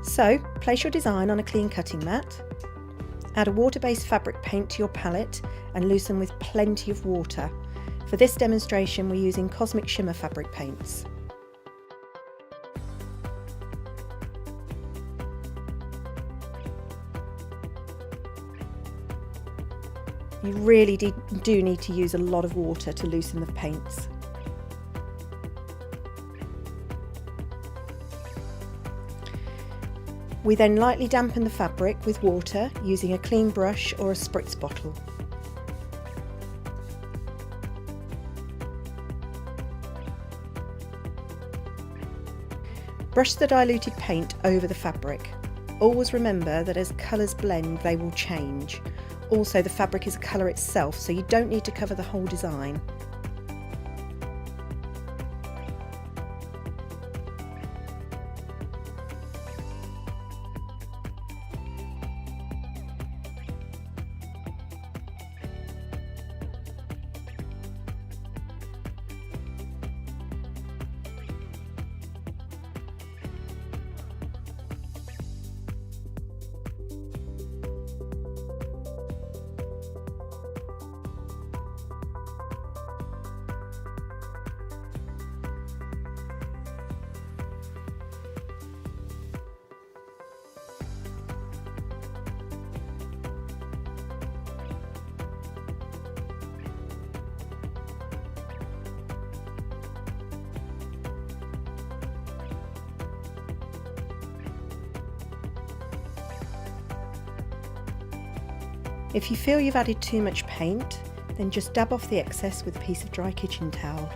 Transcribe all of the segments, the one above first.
So, place your design on a clean cutting mat. Add a water-based fabric paint to your palette and loosen with plenty of water. For this demonstration, we're using Cosmic Shimmer fabric paints. You really do need to use a lot of water to loosen the paints. We then lightly dampen the fabric with water using a clean brush or a spritz bottle. Brush the diluted paint over the fabric. Always remember that as colours blend, they will change. Also, the fabric is a colour itself, so you don't need to cover the whole design. If you feel you've added too much paint, then just dab off the excess with a piece of dry kitchen towel.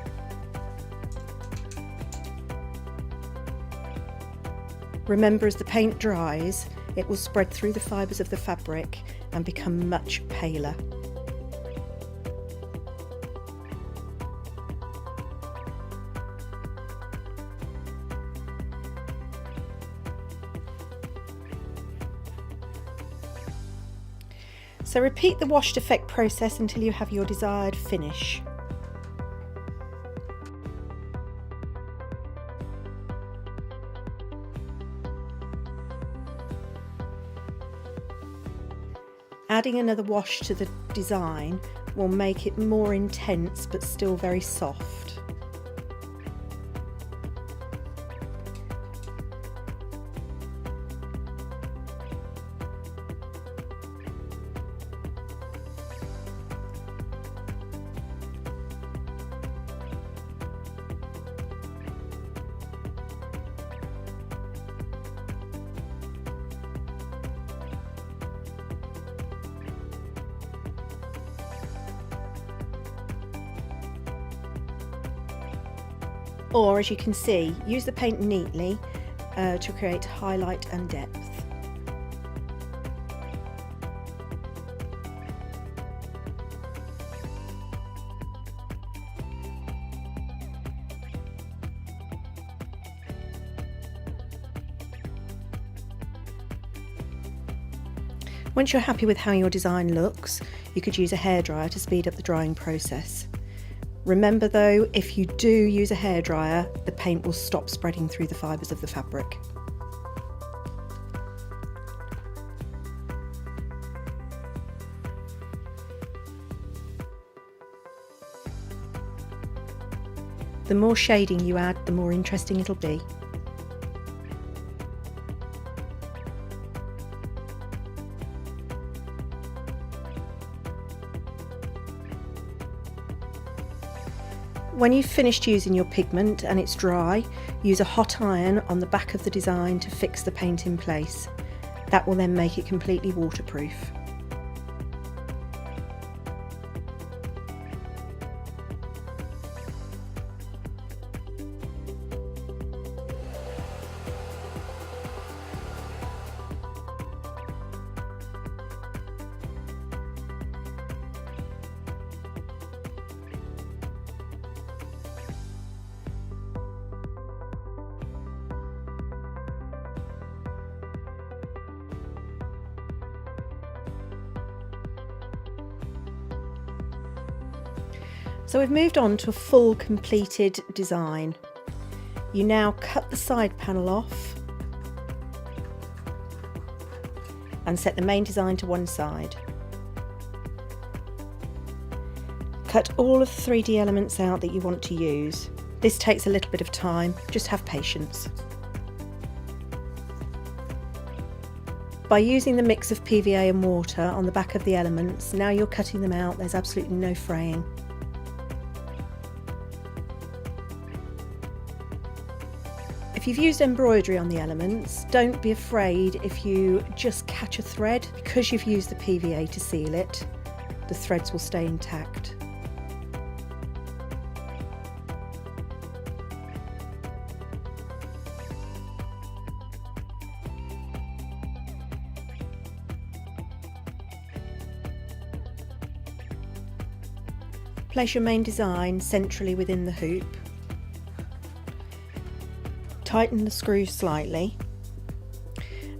Remember, as the paint dries, it will spread through the fibres of the fabric and become much paler. So repeat the washed effect process until you have your desired finish. Adding another wash to the design will make it more intense but still very soft. Or, as you can see, use the paint neatly to create highlight and depth. Once you're happy with how your design looks, you could use a hairdryer to speed up the drying process. Remember though, if you do use a hairdryer, the paint will stop spreading through the fibres of the fabric. The more shading you add, the more interesting it'll be. When you've finished using your pigment and it's dry, use a hot iron on the back of the design to fix the paint in place. That will then make it completely waterproof. So we've moved on to a full completed design. You now cut the side panel off and set the main design to one side. Cut all of the 3D elements out that you want to use. This takes a little bit of time, just have patience. By using the mix of PVA and water on the back of the elements, now you're cutting them out, there's absolutely no fraying. If you've used embroidery on the elements, don't be afraid if you just catch a thread. Because you've used the PVA to seal it, the threads will stay intact. Place your main design centrally within the hoop. Tighten the screws slightly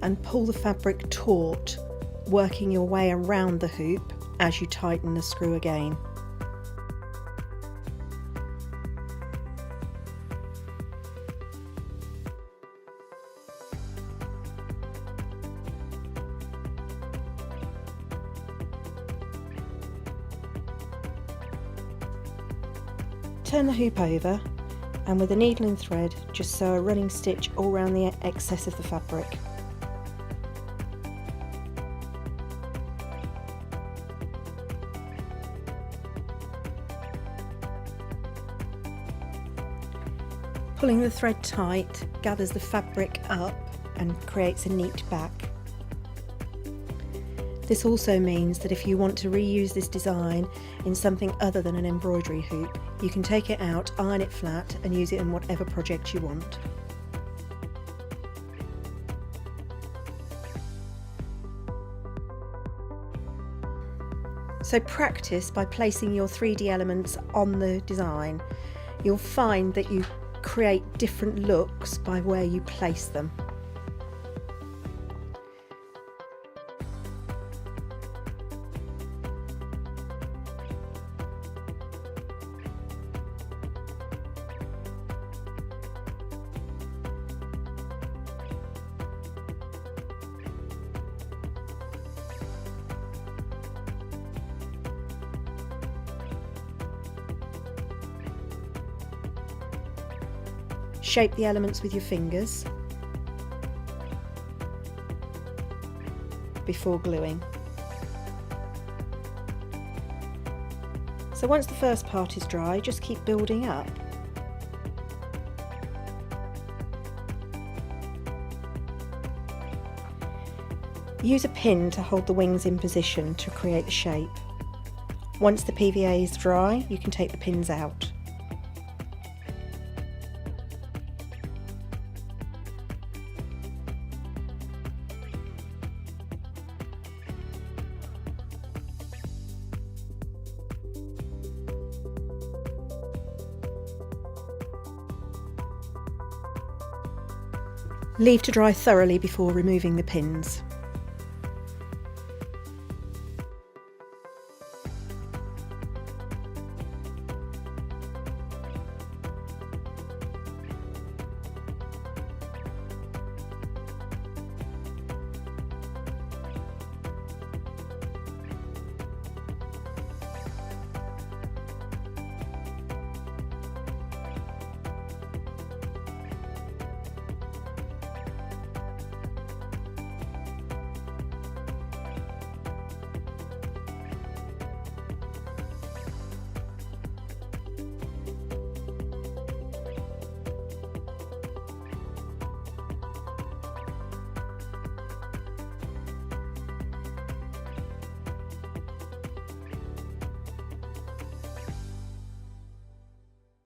and pull the fabric taut, working your way around the hoop as you tighten the screw again. Turn the hoop over and with a needle and thread just sew a running stitch all around the excess of the fabric. Pulling the thread tight gathers the fabric up and creates a neat back. This also means that if you want to reuse this design in something other than an embroidery hoop, you can take it out, iron it flat and use it in whatever project you want. So practice by placing your 3D elements on the design. You'll find that you create different looks by where you place them. Shape the elements with your fingers before gluing. So once the first part is dry, just keep building up. Use a pin to hold the wings in position to create the shape. Once the PVA is dry, you can take the pins out. Leave to dry thoroughly before removing the pins.